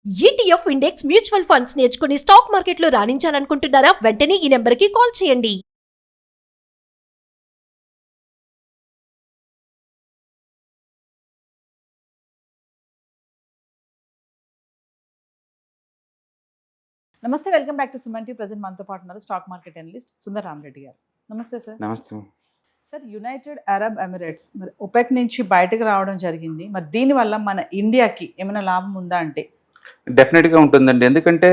ETF index mutual funds నేర్చుకుని stock మార్కెట్లో రాణించాలనుకుంటున్నారా? వెంటనే ఈ నెంబర్కి కాల్ చేయండి. నమస్తే, welcome back to Suman TV. Present మనతో పాటు ఉన్నారు stock market analyst Sundar Rama Reddy గారు. నమస్తే సార్. నమస్తే సార్, యునైటెడ్ అరబ్ ఎమిరేట్స్ మరి ఒపెక్ నుంచి బయటకు రావడం జరిగింది. మరి దీనివల్ల మన ఇండియాకి ఏమైనా లాభం ఉందా అంటే? డెఫినెట్గా ఉంటుందండి. ఎందుకంటే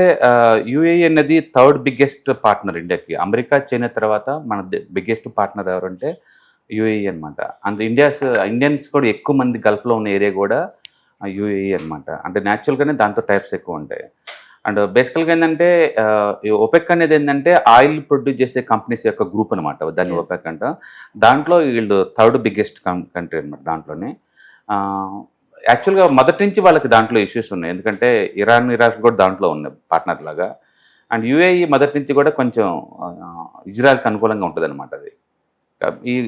యుఏఈ అనేది థర్డ్ బిగ్గెస్ట్ పార్ట్నర్ ఇండియాకి. అమెరికా, చైనా తర్వాత మన బిగ్గెస్ట్ పార్ట్నర్ ఎవరంటే యుఏఈ అనమాట. అండ్ ఇండియన్స్ కూడా ఎక్కువ మంది గల్ఫ్లో ఉన్న ఏరియా కూడా యుఏఈ అనమాట. అంటే న్యాచురల్గానే దాంతో టైప్స్ ఎక్కువ ఉంటాయి. అండ్ బేసికల్గా ఏంటంటే ఒపెక్ అనేది ఏంటంటే ఆయిల్ ప్రొడ్యూస్ చేసే కంపెనీస్ యొక్క గ్రూప్ అనమాట. దాన్ని ఒపెక్ అంట. దాంట్లో వీళ్ళు థర్డ్ బిగ్గెస్ట్ కంట్రీ అనమాట. దాంట్లోనే యాక్చువల్గా మొదటి నుంచి వాళ్ళకి దాంట్లో ఇష్యూస్ ఉన్నాయి. ఎందుకంటే ఇరాక్ కూడా దాంట్లో ఉన్నాయి పార్ట్నర్ లాగా. అండ్ యుఏఈ మొదటి నుంచి కూడా కొంచెం ఇజ్రాయెల్కి అనుకూలంగా ఉంటుంది అనమాట. అది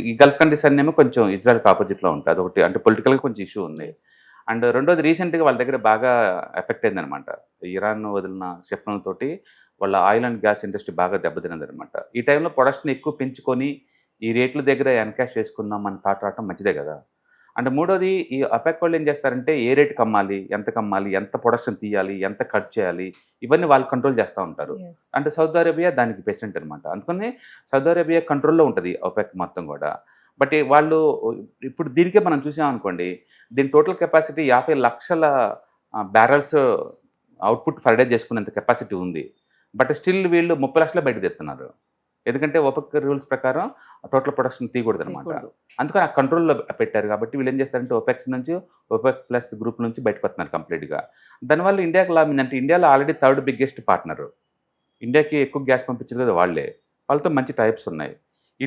ఈ గల్ఫ్ కంట్రీస్ అన్నేమో కొంచెం ఇజ్రాయెల్కి ఆపోజిట్లో ఉంటుంది. అదొకటి అంటే పొలిటికల్గా కొంచెం ఇష్యూ ఉంది. అండ్ రెండోది రీసెంట్గా వాళ్ళ దగ్గర బాగా ఎఫెక్ట్ అయిందనమాట. ఇరాన్ వదిలిన క్షిపణులతోటి వాళ్ళ ఆయిల్ అండ్ గ్యాస్ ఇండస్ట్రీ బాగా దెబ్బతిన్నదనమాట. ఈ టైంలో ప్రొడక్షన్ ఎక్కువ పెంచుకొని ఈ రేట్ల దగ్గర ఎన్కాష్ చేసుకుందాం అని థాట్ రావటం మంచిదే కదా. అంటే మూడోది ఈ అపెక్ వాళ్ళు ఏం చేస్తారంటే ఏ రేట్కి అమ్మాలి, ఎంత ప్రొడక్షన్ తీయాలి, ఎంత కట్ చేయాలి, ఇవన్నీ వాళ్ళు కంట్రోల్ చేస్తూ ఉంటారు. అంటే సౌదీ అరేబియా దానికి ప్రెసిడెంట్ అనమాట. అందుకని సౌదీ అరేబియా కంట్రోల్లో ఉంటుంది ఒపెక్ మొత్తం కూడా. బట్ వాళ్ళు ఇప్పుడు దీనికే మనం చూసామనుకోండి, దీని టోటల్ కెపాసిటీ 50 లక్షల బ్యారల్స్ అవుట్పుట్ ఫర్ డే చేసుకునేంత కెపాసిటీ ఉంది. బట్ స్టిల్ వీళ్ళు 30 లక్షలు బయట తెస్తున్నారు. ఎందుకంటే ఒపెక్ రూల్స్ ప్రకారం టోటల్ ప్రొడక్షన్ తీయకూడదు అనమాట. అందుకని ఆ కంట్రోల్లో పెట్టారు. కాబట్టి వీళ్ళు ఏం చేస్తారంటే ఒపెక్స్ నుంచి ఒపెక్ ప్లస్ గ్రూప్ నుంచి బయటకు వస్తున్నారు కంప్లీట్గా. దానివల్ల ఇండియాకి లాభం ఏంటంటే ఇండియాలో ఆల్రెడీ థర్డ్ బిగ్గెస్ట్ పార్ట్నర్. ఇండియాకి ఎక్కువ గ్యాస్ పంపించారు కదా వాళ్ళే. వాళ్ళతో మంచి టైప్స్ ఉన్నాయి.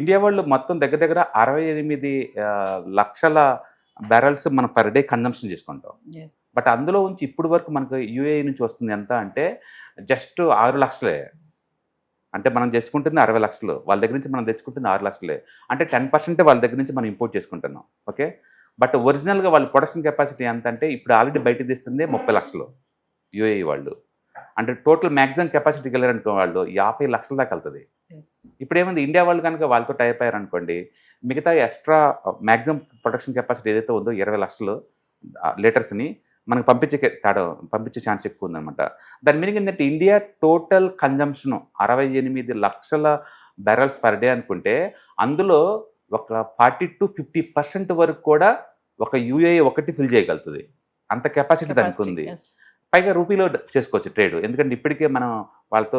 ఇండియా వాళ్ళు మొత్తం దగ్గర 68 లక్షల బ్యారల్స్ మనం పర్ డే కన్జంప్షన్ చేసుకుంటాం. బట్ అందులో నుంచి ఇప్పుడు వరకు మనకు యూఏఈ నుంచి వస్తుంది ఎంత అంటే జస్ట్ 6 లక్షలే. అంటే మనం తెచ్చుకుంటుంది 60 లక్షలు, వాళ్ళ దగ్గర నుంచి మనం తెచ్చుకుంటుంది 6 లక్షలే. అంటే 10% వాళ్ళ దగ్గర నుంచి మనం ఇంపోర్ట్ చేసుకుంటున్నాం. ఓకే, బట్ ఒరిజినల్గా వాళ్ళ ప్రొడక్షన్ కెపాసిటీ ఎంత అంటే ఇప్పుడు ఆల్రెడీ బయట తీస్తుంది 30 లక్షలు యూఏఈ వాళ్ళు. అంటే టోటల్ మ్యాక్సిమం కెపాసిటీకి వెళ్ళారనుకో వాళ్ళు 50 లక్షల దాకా వెళ్తుంది. ఇప్పుడు ఏముంది, ఇండియా వాళ్ళు కనుక వాళ్ళతో టైప్ అయ్యారనుకోండి, మిగతా ఎక్స్ట్రా మ్యాక్సిమం ప్రొడక్షన్ కెపాసిటీ ఏదైతే ఉందో 20 లక్షలు లీటర్స్ని మనకు పంపించే ఛాన్స్ ఎక్కువ ఉందన్నమాట. దాని మీనింగ్ ఏంటంటే ఇండియా టోటల్ కన్జంప్షన్ 68 లక్షల బ్యారల్స్ పర్ డే అనుకుంటే అందులో ఒక 40-50% వరకు కూడా ఒక యూఏఈ ఒకటి ఫిల్ చేయగలుగుతుంది. అంత కెపాసిటీ దానికి ఉంది. పైగా రూపీలో చేసుకోవచ్చు ట్రేడ్. ఎందుకంటే ఇప్పటికే మనం వాళ్ళతో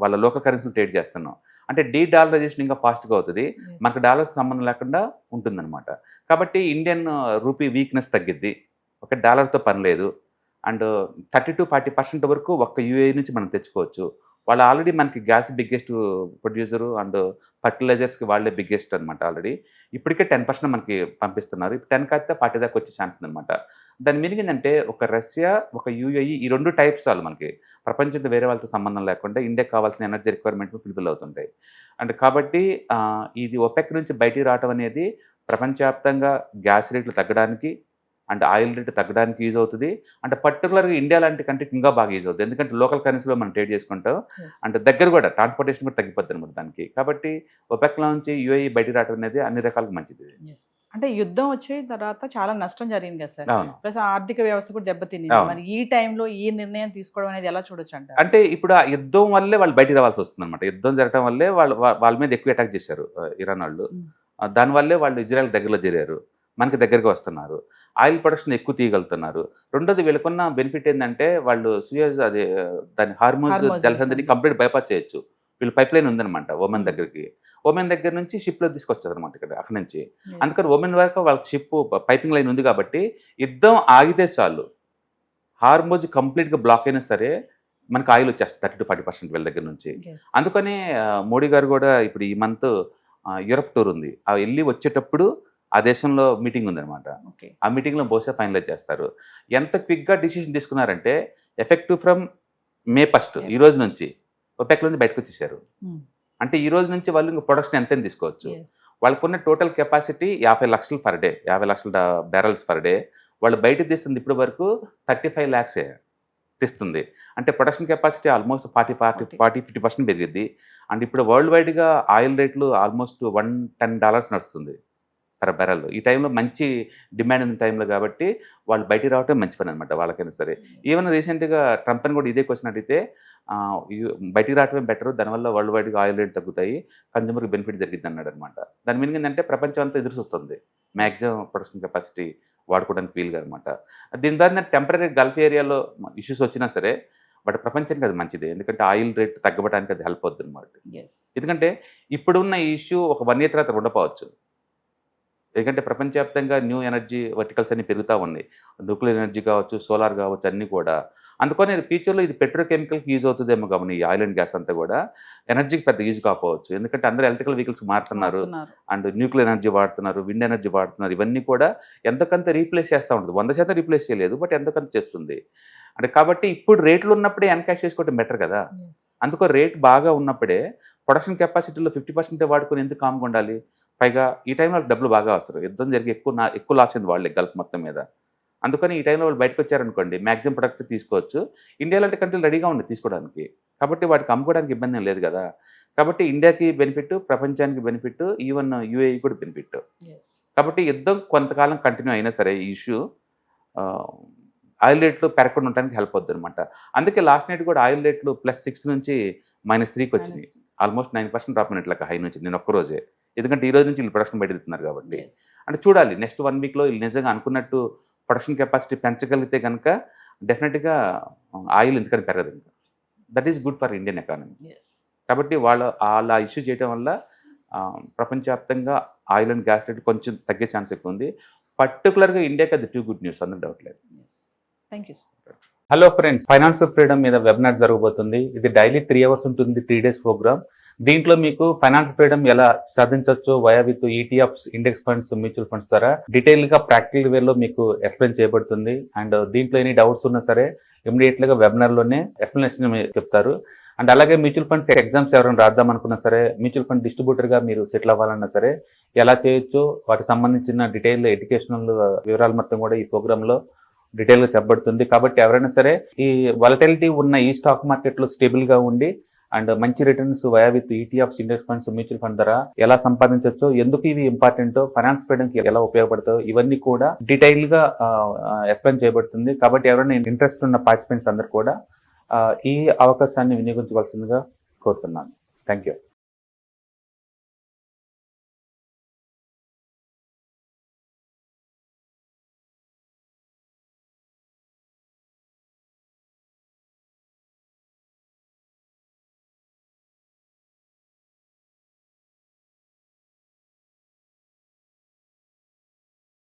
వాళ్ళ లోకల్ కరెన్సీలో ట్రేడ్ చేస్తున్నాం. అంటే డాలరైజేషన్ ఇంకా ఫాస్ట్గా అవుతుంది. మనకు డాలర్స్ సంబంధం లేకుండా ఉంటుందన్నమాట. కాబట్టి ఇండియన్ రూపీ వీక్నెస్ తగ్గిద్ది. ఒక డాలర్తో పని లేదు. అండ్ 30-40% వరకు ఒక్క యూఏఈ నుంచి మనం తెచ్చుకోవచ్చు. వాళ్ళు ఆల్రెడీ మనకి గ్యాస్ బిగ్గెస్ట్ ప్రొడ్యూసరు అండ్ ఫర్టిలైజర్స్కి వాళ్ళే బిగ్గెస్ట్ అనమాట. ఆల్రెడీ ఇప్పటికే 10% మనకి పంపిస్తున్నారు. ఇప్పుడు 10 కాస్తే 40 దాకా వచ్చే ఛాన్స్ ఉందన్నమాట. దాని మీనింగ్ ఏంటంటే ఒక రష్యా, ఒక యూఏఈ, ఈ 2 టైప్స్ వాళ్ళు మనకి ప్రపంచంతో వేరే వాళ్ళతో సంబంధం లేకుండా ఇండియాకి కావాల్సిన ఎనర్జీ రిక్వైర్మెంట్ ఫుల్ఫిల్ అవుతుంటాయి. అండ్ కాబట్టి ఇది ఒపెక్ నుంచి బయటికి రావడం అనేది ప్రపంచవ్యాప్తంగా గ్యాస్ రేట్లు తగ్గడానికి అండ్ ఆయిల్ రేట్ తగ్గడానికి యూజ్ అవుతుంది. అంటే పర్టికులర్గా ఇండియా లాంటి కంట్రీకి ఇంకా బాగా యూజ్ అవుతుంది. ఎందుకంటే లోకల్ కరెన్సీలో మనం ట్రేడ్ చేసుకుంటాం. అంటే దగ్గర కూడా ట్రాన్స్పోర్టేషన్ కూడా తగ్గిపోతుంది అనమాట దానికి. కాబట్టి ఒపెక్లో నుంచి యూఏఈ బయటికి రావడం అనేది అన్ని రకాలుగా మంచిది. అంటే యుద్ధం వచ్చిన తర్వాత చాలా నష్టం జరిగింది కదా సార్. ప్లస్ ఆర్థిక వ్యవస్థ కూడా దెబ్బతింది. మరి ఈ టైంలో ఈ నిర్ణయం తీసుకోవడం అనేది ఎలా చూడొచ్చు అంటారు? అంటే ఇప్పుడు ఆ యుద్ధం వల్లే వాళ్ళు బయటికి రావాల్సి వస్తుంది అనమాట. యుద్ధం జరగడం వల్లే వాళ్ళ మీద ఎక్కువ అటాక్ చేశారు ఇరాన్ వాళ్ళు. దానివల్లే వాళ్ళు ఇజ్రాయెల్ దగ్గరలో చేరారు, మనకి దగ్గరగా వస్తున్నారు, ఆయిల్ ప్రొడక్షన్ ఎక్కువ తీయగలుగుతున్నారు. రెండోది వీళ్ళకున్న బెనిఫిట్ ఏంటంటే వాళ్ళు సుయజ్ దాని హార్మోజ్ జలసంధిని కంప్లీట్ బైపాస్ చేయొచ్చు. వీళ్ళు పైప్ లైన్ ఉందనమాట ఒమెన్ దగ్గరికి. ఒమెన్ దగ్గర నుంచి షిప్లో తీసుకొచ్చారు అనమాట ఇక్కడ అక్కడి నుంచి. అందుకని ఒమెన్ వరకు వాళ్ళకి షిప్ పైపింగ్ లైన్ ఉంది కాబట్టి యుద్ధం ఆగితే చాలు, హార్మోజ్ కంప్లీట్గా బ్లాక్ అయినా సరే మనకి ఆయిల్ వచ్చేస్తుంది 30-40% వీళ్ళ దగ్గర నుంచి. అందుకని మోడీ గారు కూడా ఇప్పుడు ఈ మంత్ యూరప్ టూర్ ఉంది. వెళ్ళి వచ్చేటప్పుడు ఆ దేశంలో మీటింగ్ ఉందన్నమాట. ఆ మీటింగ్లో బహుశా ఫైనలైజ్ చేస్తారు. ఎంత క్విక్గా డిసిషన్ తీసుకున్నారంటే ఎఫెక్టివ్ ఫ్రమ్ May 1 ఈ రోజు నుంచి ఒపెక్లో నుంచి బయటకు వచ్చేసారు. అంటే ఈ రోజు నుంచి వాళ్ళు ఇంకా ప్రొడక్షన్ ఎంతైనా తీసుకోవచ్చు. వాళ్ళకున్న టోటల్ కెపాసిటీ 50 లక్షలు పర్ డే, 50 లక్షల బ్యారల్స్ పర్ డే. వాళ్ళు బయటకు తీస్తుంది ఇప్పటి వరకు 35 lakhs. తెస్తుంది. అంటే ప్రొడక్షన్ కెపాసిటీ ఆల్మోస్ట్ 40-50% పెరిగింది. అండ్ ఇప్పుడు వరల్డ్ వైడ్గా ఆయిల్ రేట్లు ఆల్మోస్ట్ $110 నడుస్తుంది పర్ బ్యారెల్. ఈ టైంలో మంచి డిమాండ్ ఉన్న టైంలో కాబట్టి వాళ్ళు బయటికి రావటం మంచి పని అనమాట వాళ్ళకైనా సరే. ఈవెన్ రీసెంట్గా ట్రంప్ అని కూడా ఇదే క్వశ్చన్ అడిగితే బయటికి రావటమే బెటర్, దానివల్ల వరల్డ్ వైడ్గా ఆయిల్ రేట్ తగ్గుతాయి, కన్జ్యూమర్కి బెనిఫిట్ జరిగింది అన్నాడు అనమాట. దాని మీనింగ్ ఏంటంటే ప్రపంచం అంతా ఎదురు చూస్తుంది మ్యాక్సిమం ప్రొడక్షన్ కెపాసిటీ వాడుకోవడానికి వీలుగా అనమాట. దీని ద్వారా టెంపరీ గల్ఫ్ ఏరియాలో ఇష్యూస్ వచ్చినా సరే బట్ ప్రపంచానికి అది మంచిదే, ఎందుకంటే ఆయిల్ రేట్ తగ్గడానికి అది హెల్ప్ అవుతుంది అనమాట. ఎందుకంటే ఇప్పుడున్న ఈ ఇష్యూ ఒక 1 year తర్వాత ఉండకపోవచ్చు, ఎందుకంటే ప్రపంచవ్యాప్తంగా న్యూ ఎనర్జీ వర్టికల్స్ అన్ని పెరుగుతూ ఉన్నాయి. న్యూక్లియర్ ఎనర్జీ కావచ్చు, సోలార్ కావచ్చు, అన్నీ కూడా. అందుకని ఫ్యూచర్లో ఇది పెట్రోకెమికల్కి యూజ్ అవుతుందేమో కానీ ఈ ఆయిల్ అండ్ గ్యాస్ అంతా కూడా ఎనర్జీకి పెద్ద యూజ్ కాకపోవచ్చు, ఎందుకంటే అందరూ ఎలక్ట్రికల్ వెహికల్స్ మారుతున్నారు అండ్ న్యూక్లియర్ ఎనర్జీ వాడుతున్నారు, విండ్ ఎనర్జీ వాడుతున్నారు. ఇవన్నీ కూడా ఎంతకంత రీప్లేస్ చేస్తూ ఉంటుంది. 100% రీప్లేస్ చేయలేదు, బట్ ఎంతకంత చేస్తుంది. అంటే కాబట్టి ఇప్పుడు రేట్లు ఉన్నప్పుడే ఎన్కాష్ చేసుకోవడం బెటర్ కదా. అందుకో రేట్ బాగా ఉన్నప్పుడే ప్రొడక్షన్ కెపాసిటీలో 50% వాడుకొని ఎందుకు కామ్గా ఉండాలి. పైగా ఈ టైంలో డబ్బులు బాగా వస్తారు, యుద్ధం జరిగి ఎక్కువ లాస్ అయింది వాళ్ళే గల్ఫ్ మొత్తం మీద. అందుకని ఈ టైంలో వాళ్ళు బయటకు వచ్చారనుకోండి మ్యాక్సిమం ప్రొడక్ట్ తీసుకోవచ్చు. ఇండియా లాంటి కంట్రీలు రెడీగా ఉంది తీసుకోవడానికి, కాబట్టి వాటికి అమ్ముకోవడానికి ఇబ్బంది ఏం లేదు కదా. కాబట్టి ఇండియాకి బెనిఫిట్, ప్రపంచానికి బెనిఫిట్, ఈవెన్ యూఏఈ కూడా బెనిఫిట్. కాబట్టి యుద్ధం కొంతకాలం కంటిన్యూ అయినా సరే ఈ ఇష్యూ ఆయిల్ రేట్లు పెరగకుండా ఉండడానికి హెల్ప్ అవుతుంది అనమాట. అందుకే లాస్ట్ నైట్ కూడా ఆయిల్ రేట్లు +6 నుంచి -3కి వచ్చినాయి. ఆల్మోస్ట్ 9% డ్రాప్ అయినట్లక హై నుంచి నేను ఒక్కరోజే, ఎందుకంటే ఈ రోజు నుంచి వీళ్ళు ప్రొడక్షన్ బయట తిన్నారు కాబట్టి. అంటే చూడాలి నెక్స్ట్ 1 weekలో వీళ్ళు నిజంగా అనుకున్నట్టు ప్రొడక్షన్ కెపాసిటీ పెంచగలిగితే కనుక డెఫినెట్గా ఆయిల్ ఎందుకని పెరగదు. ఇంకా that is good for Indian economy. కాబట్టి వాళ్ళ ఇష్యూ చేయడం వల్ల ప్రపంచవ్యాప్తంగా ఆయిల్ అండ్ గ్యాస్ రేట్ కొంచెం తగ్గే ఛాన్స్ ఎక్కువ ఉంది. పర్టికులర్గా ఇండియాకి అది 2 good news, అందులో డౌట్ లేదు. Thank you. Hello friends, financial freedom మీద వెబినార్ జరగబోతుంది. ఇది డైలీ 3 hours ఉంటుంది, 3 days ప్రోగ్రామ్. దీంట్లో మీకు ఫైనాన్షియల్ ఫ్రీడమ్ ఎలా సాధించవచ్చు via with ETFs, index funds, mutual funds ద్వారా డీటెయిల్ గా ప్రాక్టికల్ వేలో మీకు ఎక్స్ప్లెయిన్ చేయబడుతుంది. అండ్ దీంట్లో ఎనీ డౌట్స్ ఉన్నా సరే ఇమీడియట్ గా వెబినార్ లోనే ఎక్స్ప్లెనేషన్ చెప్తారు. అండ్ అలాగే మ్యూచువల్ ఫండ్స్ ఎగ్జామ్స్ ఎవరైనా రాద్దాం అనుకున్నా సరే, మ్యూచువల్ ఫండ్ డిస్ట్రిబ్యూటర్ గా మీరు సెటిల్ అవ్వాలన్నా సరే ఎలా చేయొచ్చు, వాటికి సంబంధించిన డీటెయిల్ ఎడ్యుకేషనల్ వివరాలు మొత్తం కూడా ఈ ప్రోగ్రామ్ లో డీటెయిల్ గా చెప్పబడుతుంది. కాబట్టి ఎవరైనా సరే ఈ వాలటిలిటీ ఉన్న ఈ స్టాక్ మార్కెట్ లో స్టేబుల్ గా ఉండి అండ్ మంచి returns via with ETFs, index funds, mutual fund ద్వారా ఎలా సంపాదించవచ్చు, ఎందుకు ఇవి ఇంపార్టెంట్, ఫైనాన్స్ ఫ్రీడమ్ కి ఎలా ఉపయోగపడతాయో ఇవన్నీ కూడా డీటెయిల్ గా ఎక్స్ప్లెయిన్ చేయబడుతుంది. కాబట్టి ఎవరైనా ఇంట్రెస్ట్ ఉన్న పార్టిసిపెంట్స్ అందరూ కూడా ఈ అవకాశాన్ని వినియోగించవలసిందిగా కోరుతున్నాను. Thank you.